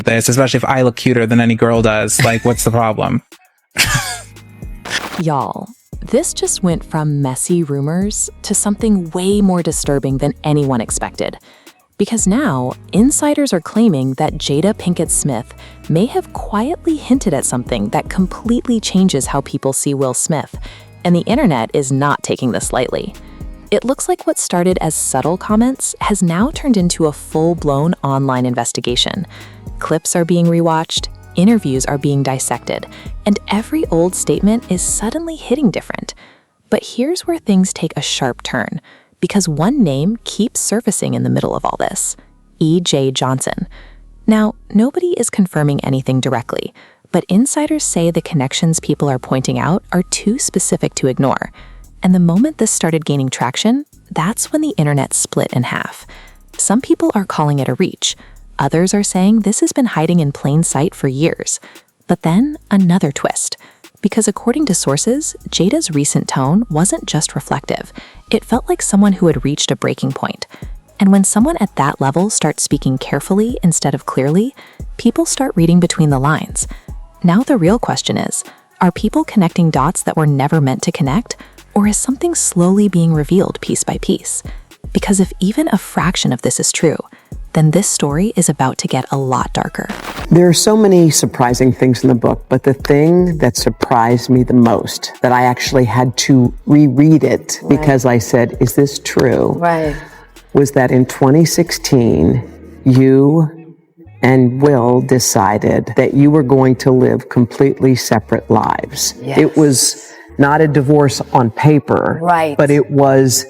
this, especially if I look cuter than any girl does. Like, what's the problem? Y'all, this just went from messy rumors to something way more disturbing than anyone expected. Because now, insiders are claiming that Jada Pinkett Smith may have quietly hinted at something that completely changes how people see Will Smith, and the internet is not taking this lightly. It looks like what started as subtle comments has now turned into a full-blown online investigation. Clips are being rewatched, interviews are being dissected, and every old statement is suddenly hitting different. But here's where things take a sharp turn, because one name keeps surfacing in the middle of all this: E.J. Johnson. Now, nobody is confirming anything directly, but insiders say the connections people are pointing out are too specific to ignore. And the moment this started gaining traction, that's when the internet split in half. Some people are calling it a reach. Others are saying this has been hiding in plain sight for years. But then, another twist. Because according to sources, Jada's recent tone wasn't just reflective. It felt like someone who had reached a breaking point. And when someone at that level starts speaking carefully instead of clearly, people start reading between the lines. Now the real question is, are people connecting dots that were never meant to connect? Or is something slowly being revealed piece by piece? Because if even a fraction of this is true, then this story is about to get a lot darker. There are so many surprising things in the book, but the thing that surprised me the most, that I actually had to reread it because I said, is this true? Was that in 2016, you and Will decided that you were going to live completely separate lives. It was not a divorce on paper, but it was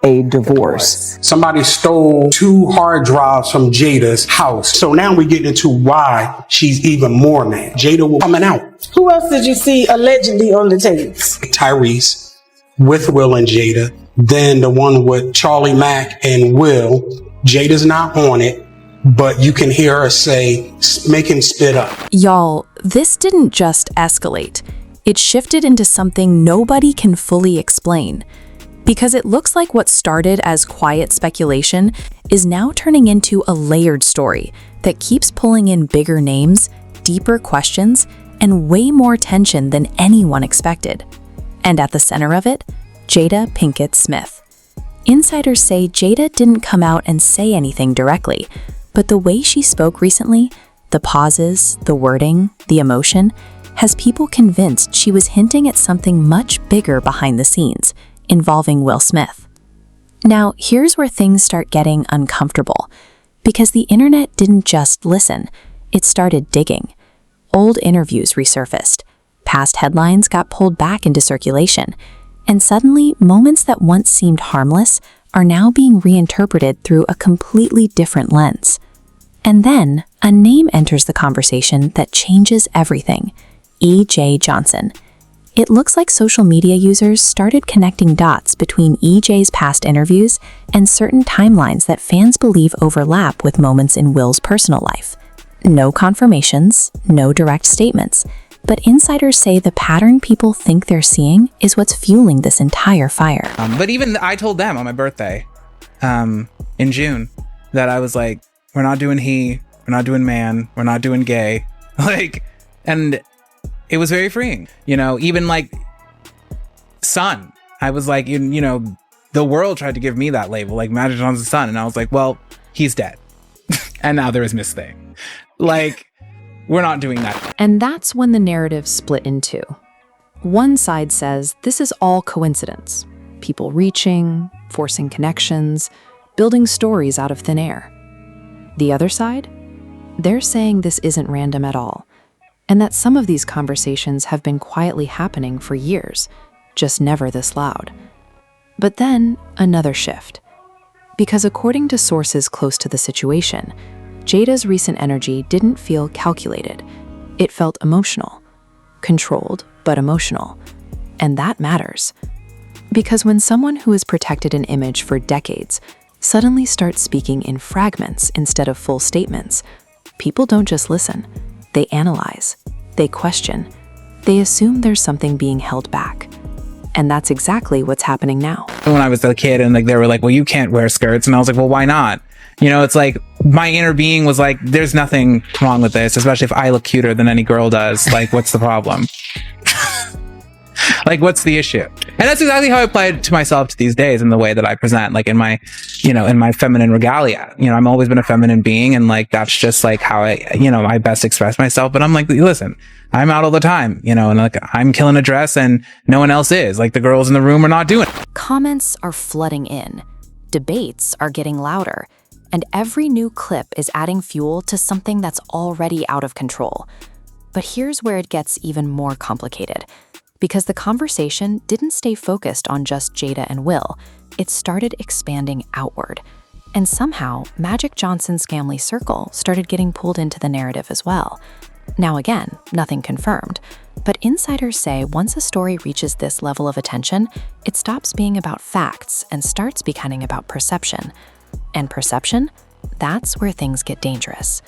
a divorce. Somebody stole 2 hard drives from Jada's house. So now we get into why she's even more mad. Jada was coming out. Who else did you see allegedly on the tapes? Tyrese with Will and Jada. Then the one with Charlie Mack and Will. Jada's not on it, but you can hear her say, make him spit up. Y'all, this didn't just escalate. It shifted into something nobody can fully explain. Because it looks like what started as quiet speculation is now turning into a layered story that keeps pulling in bigger names, deeper questions, and way more tension than anyone expected. And at the center of it, Jada Pinkett Smith. Insiders say Jada didn't come out and say anything directly, but the way she spoke recently, the pauses, the wording, the emotion, has people convinced she was hinting at something much bigger behind the scenes, involving Will Smith. Now, here's where things start getting uncomfortable, because the internet didn't just listen, it started digging. Old interviews resurfaced, past headlines got pulled back into circulation, and suddenly moments that once seemed harmless are now being reinterpreted through a completely different lens. And then, a name enters the conversation that changes everything: E.J. Johnson. It looks like social media users started connecting dots between E.J.'s past interviews and certain timelines that fans believe overlap with moments in Will's personal life. No confirmations, no direct statements, but insiders say the pattern people think they're seeing is what's fueling this entire fire. But even I told them on my birthday in June that I was like, we're not doing he, we're not doing man, we're not doing gay. And it was very freeing, even like son. I was like, the world tried to give me that label, like Magic Johnson's son. And I was like, well, he's dead. And now there is Miss Thing. We're not doing that. And that's when the narrative split in two. One side says this is all coincidence. People reaching, forcing connections, building stories out of thin air. The other side? They're saying this isn't random at all, and that some of these conversations have been quietly happening for years, just never this loud. But then, another shift. Because according to sources close to the situation, Jada's recent energy didn't feel calculated. It felt emotional. Controlled, but emotional. And that matters. Because when someone who has protected an image for decades suddenly starts speaking in fragments instead of full statements, people don't just listen. They analyze, they question, they assume there's something being held back. And that's exactly what's happening now. When I was a kid and they were like, well, you can't wear skirts. And I was like, well, why not? You know, it's like my inner being was like, there's nothing wrong with this, especially if I look cuter than any girl does. Like, what's the problem? Like, what's the issue? And that's exactly how I apply it to myself to these days in the way that I present, like in my, you know, in my feminine regalia. You know, I've always been a feminine being, and like, that's just like how I best express myself. But I'm like, listen, I'm out all the time, you know, and like, I'm killing a dress and no one else is. Like, the girls in the room are not doing it. Comments are flooding in. Debates are getting louder. And every new clip is adding fuel to something that's already out of control. But here's where it gets even more complicated. Because the conversation didn't stay focused on just Jada and Will, it started expanding outward. And somehow, Magic Johnson's family circle started getting pulled into the narrative as well. Now again, nothing confirmed, but insiders say once a story reaches this level of attention, it stops being about facts and starts becoming about perception. And perception? That's where things get dangerous.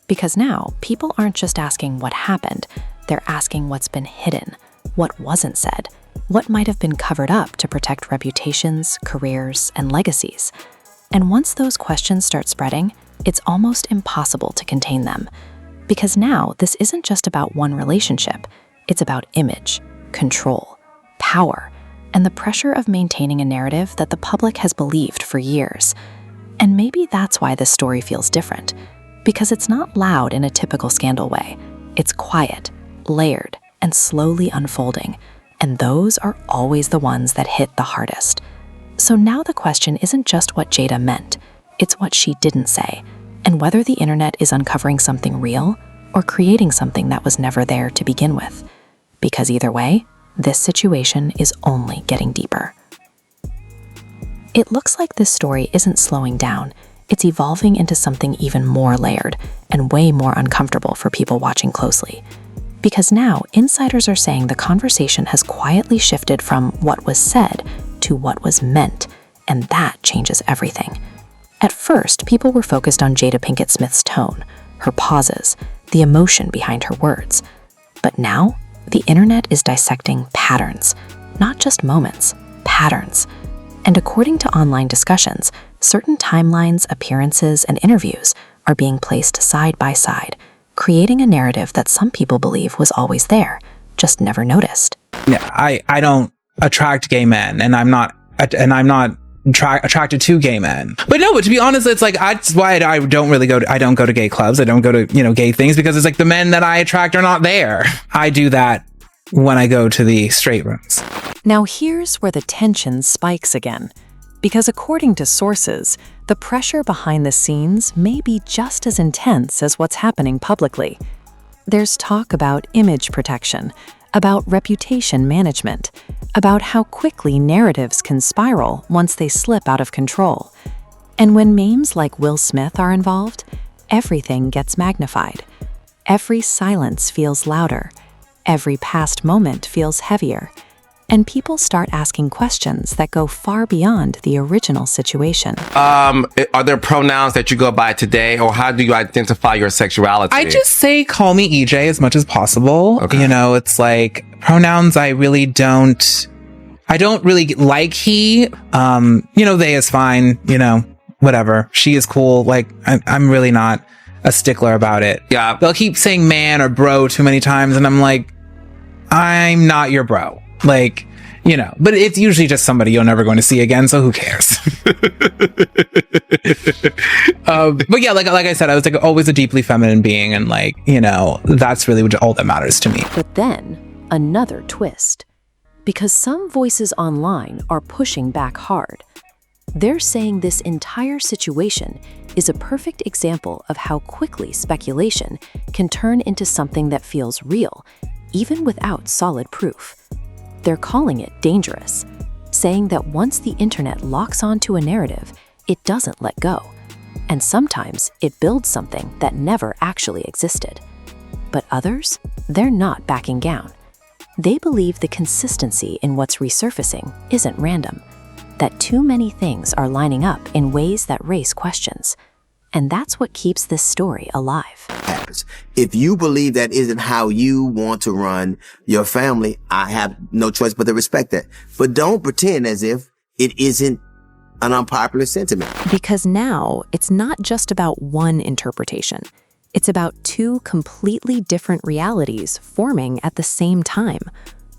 Because now, people aren't just asking what happened, they're asking what's been hidden. What wasn't said? What might have been covered up to protect reputations, careers, and legacies? And once those questions start spreading, it's almost impossible to contain them. Because now, this isn't just about one relationship. It's about image, control, power, and the pressure of maintaining a narrative that the public has believed for years. And maybe that's why this story feels different. Because it's not loud in a typical scandal way. It's quiet, layered, and slowly unfolding, and those are always the ones that hit the hardest. So now the question isn't just what Jada meant, it's what she didn't say, and whether the internet is uncovering something real or creating something that was never there to begin with. Because either way, this situation is only getting deeper. It looks like this story isn't slowing down, it's evolving into something even more layered and way more uncomfortable for people watching closely. Because now, insiders are saying the conversation has quietly shifted from what was said to what was meant, and that changes everything. At first, people were focused on Jada Pinkett Smith's tone, her pauses, the emotion behind her words. But now, the internet is dissecting patterns, not just moments, patterns. And according to online discussions, certain timelines, appearances, and interviews are being placed side by side, creating a narrative that some people believe was always there, just never noticed. Yeah, I don't attract gay men, and I'm not attracted to gay men. But no, but to be honest, it's like, that's why I don't go to gay clubs. I don't go to, gay things, because it's like the men that I attract are not there. I do that when I go to the straight rooms. Now here's where the tension spikes again. Because according to sources, the pressure behind the scenes may be just as intense as what's happening publicly. There's talk about image protection, about reputation management, about how quickly narratives can spiral once they slip out of control. And when memes like Will Smith are involved, everything gets magnified. Every silence feels louder. Every past moment feels heavier. And people start asking questions that go far beyond the original situation. Are there pronouns that you go by today, or how do you identify your sexuality? I just say, call me EJ as much as possible. Okay. It's like pronouns I don't really like he. They is fine, whatever. She is cool. Like, I'm really not a stickler about it. Yeah. They'll keep saying man or bro too many times, and I'm like, I'm not your bro. Like, but it's usually just somebody you're never going to see again, so who cares? But yeah, like I said, I was like always a deeply feminine being, and like, that's really all that matters to me. But then, another twist. Because some voices online are pushing back hard. They're saying this entire situation is a perfect example of how quickly speculation can turn into something that feels real, even without solid proof. They're calling it dangerous, saying that once the internet locks onto a narrative, it doesn't let go. And sometimes it builds something that never actually existed. But others, they're not backing down. They believe the consistency in what's resurfacing isn't random, that too many things are lining up in ways that raise questions. And that's what keeps this story alive. If you believe that isn't how you want to run your family, I have no choice but to respect that. But don't pretend as if it isn't an unpopular sentiment. Because now it's not just about one interpretation. It's about two completely different realities forming at the same time.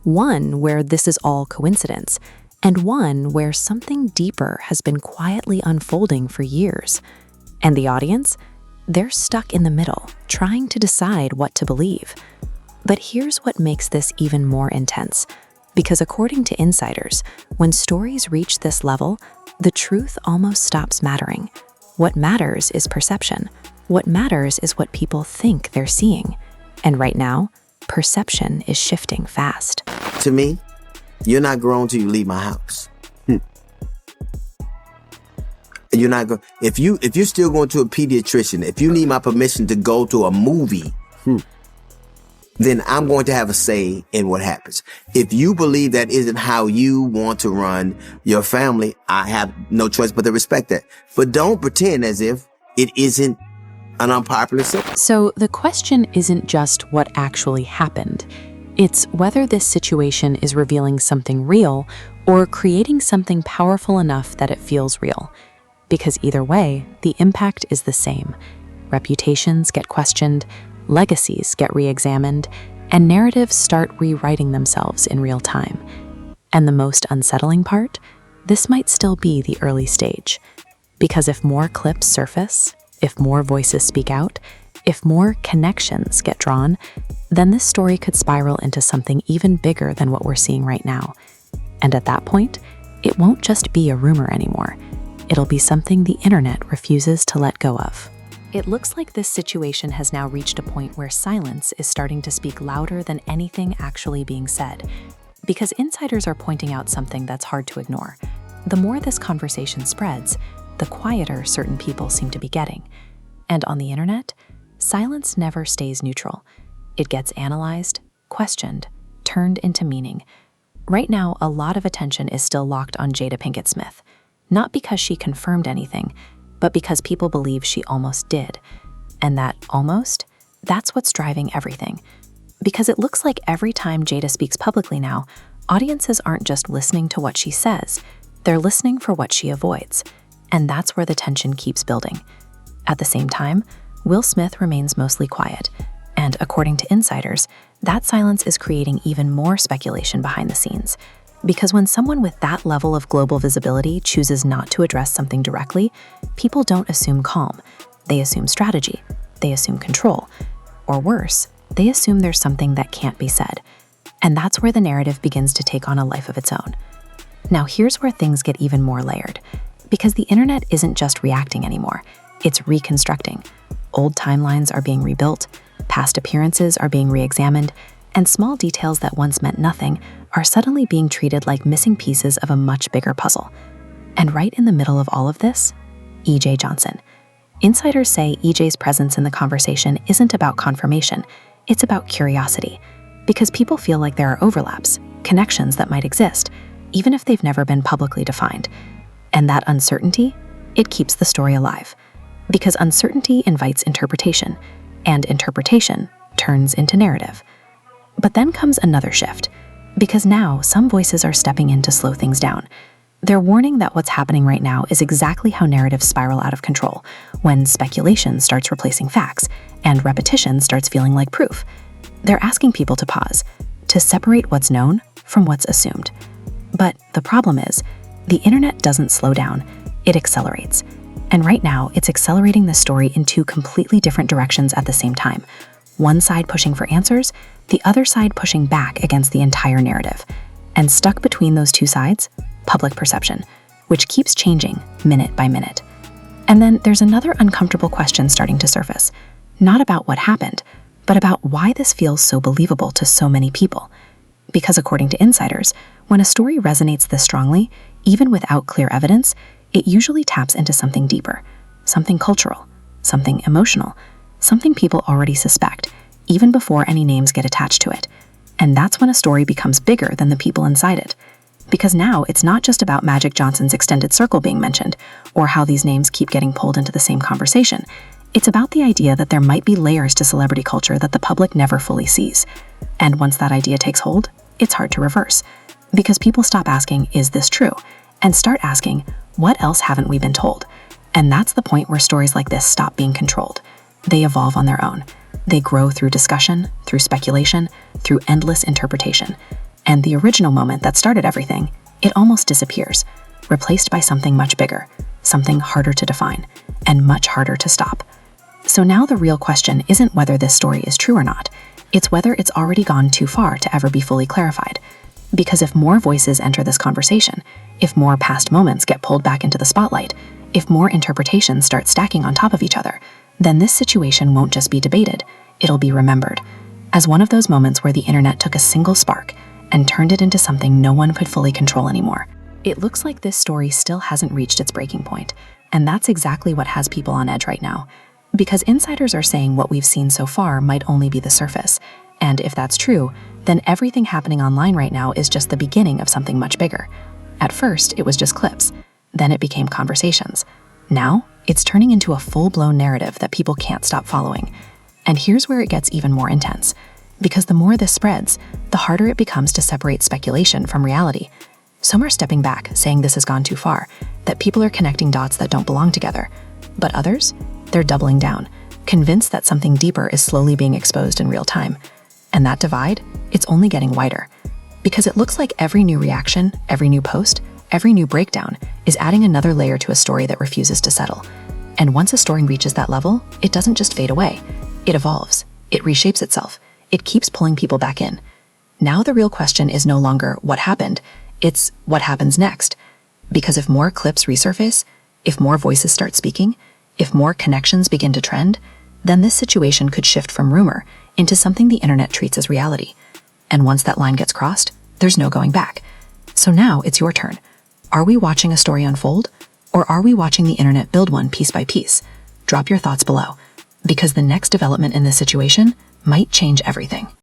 One where this is all coincidence, and one where something deeper has been quietly unfolding for years. And the audience? They're stuck in the middle, trying to decide what to believe. But here's what makes this even more intense. Because according to insiders, when stories reach this level, the truth almost stops mattering. What matters is perception. What matters is what people think they're seeing. And right now, perception is shifting fast. To me, you're not grown till you leave my house. You're not going. If you're still going to a pediatrician, if you need my permission to go to a movie, then I'm going to have a say in what happens. If you believe that isn't how you want to run your family, I have no choice but to respect that. But don't pretend as if it isn't an unpopular sentiment. So the question isn't just what actually happened. It's whether this situation is revealing something real or creating something powerful enough that it feels real. Because either way, the impact is the same. Reputations get questioned, legacies get re-examined, and narratives start rewriting themselves in real time. And the most unsettling part? This might still be the early stage. Because if more clips surface, if more voices speak out, if more connections get drawn, then this story could spiral into something even bigger than what we're seeing right now. And at that point, it won't just be a rumor anymore. It'll be something the internet refuses to let go of. It looks like this situation has now reached a point where silence is starting to speak louder than anything actually being said, because insiders are pointing out something that's hard to ignore. The more this conversation spreads, the quieter certain people seem to be getting. And on the internet, silence never stays neutral. It gets analyzed, questioned, turned into meaning. Right now, a lot of attention is still locked on Jada Pinkett Smith, not because she confirmed anything, but because people believe she almost did. And that almost, that's what's driving everything. Because it looks like every time Jada speaks publicly now, audiences aren't just listening to what she says, they're listening for what she avoids. And that's where the tension keeps building. At the same time, Will Smith remains mostly quiet. And according to insiders, that silence is creating even more speculation behind the scenes. Because when someone with that level of global visibility chooses not to address something directly, people don't assume calm. They assume strategy. They assume control. Or worse, they assume there's something that can't be said. And that's where the narrative begins to take on a life of its own. Now here's where things get even more layered. Because the internet isn't just reacting anymore, it's reconstructing. Old timelines are being rebuilt, past appearances are being re-examined, and small details that once meant nothing are suddenly being treated like missing pieces of a much bigger puzzle. And right in the middle of all of this, E.J. Johnson. Insiders say E.J.'s presence in the conversation isn't about confirmation, it's about curiosity. Because people feel like there are overlaps, connections that might exist, even if they've never been publicly defined. And that uncertainty, it keeps the story alive. Because uncertainty invites interpretation, and interpretation turns into narrative. But then comes another shift, because now some voices are stepping in to slow things down. They're warning that what's happening right now is exactly how narratives spiral out of control, when speculation starts replacing facts, and repetition starts feeling like proof. They're asking people to pause, to separate what's known from what's assumed. But the problem is, the internet doesn't slow down, it accelerates. And right now, it's accelerating the story in two completely different directions at the same time. One side pushing for answers, the other side pushing back against the entire narrative. And stuck between those two sides, public perception, which keeps changing minute by minute. And then there's another uncomfortable question starting to surface, not about what happened, but about why this feels so believable to so many people. Because according to insiders, when a story resonates this strongly, even without clear evidence, it usually taps into something deeper, something cultural, something emotional, something people already suspect, even before any names get attached to it. And that's when a story becomes bigger than the people inside it. Because now it's not just about Magic Johnson's extended circle being mentioned, or how these names keep getting pulled into the same conversation. It's about the idea that there might be layers to celebrity culture that the public never fully sees. And once that idea takes hold, it's hard to reverse. Because people stop asking, is this true? And start asking, What else haven't we been told? And that's the point where stories like this stop being controlled. They evolve on their own. They grow through discussion, through speculation, through endless interpretation. And the original moment that started everything, it almost disappears, replaced by something much bigger, something harder to define, and much harder to stop. So now the real question isn't whether this story is true or not. It's whether it's already gone too far to ever be fully clarified. Because if more voices enter this conversation, if more past moments get pulled back into the spotlight, if more interpretations start stacking on top of each other, then this situation won't just be debated, it'll be remembered as one of those moments where the internet took a single spark and turned it into something no one could fully control anymore. It looks like this story still hasn't reached its breaking point, and that's exactly what has people on edge right now. Because insiders are saying what we've seen so far might only be the surface, and if that's true, then everything happening online right now is just the beginning of something much bigger. At first, it was just clips. Then it became conversations. Now, it's turning into a full-blown narrative that people can't stop following. And here's where it gets even more intense. Because the more this spreads, the harder it becomes to separate speculation from reality. Some are stepping back, saying this has gone too far, that people are connecting dots that don't belong together. But others? They're doubling down, convinced that something deeper is slowly being exposed in real time. And that divide, it's only getting wider. Because it looks like every new reaction, every new post, every new breakdown is adding another layer to a story that refuses to settle. And once a story reaches that level, it doesn't just fade away. It evolves. It reshapes itself. It keeps pulling people back in. Now the real question is no longer what happened, it's what happens next. Because if more clips resurface, if more voices start speaking, if more connections begin to trend, then this situation could shift from rumor into something the internet treats as reality. And once that line gets crossed, there's no going back. So now it's your turn. Are we watching a story unfold, or are we watching the internet build one piece by piece? Drop your thoughts below, because the next development in this situation might change everything.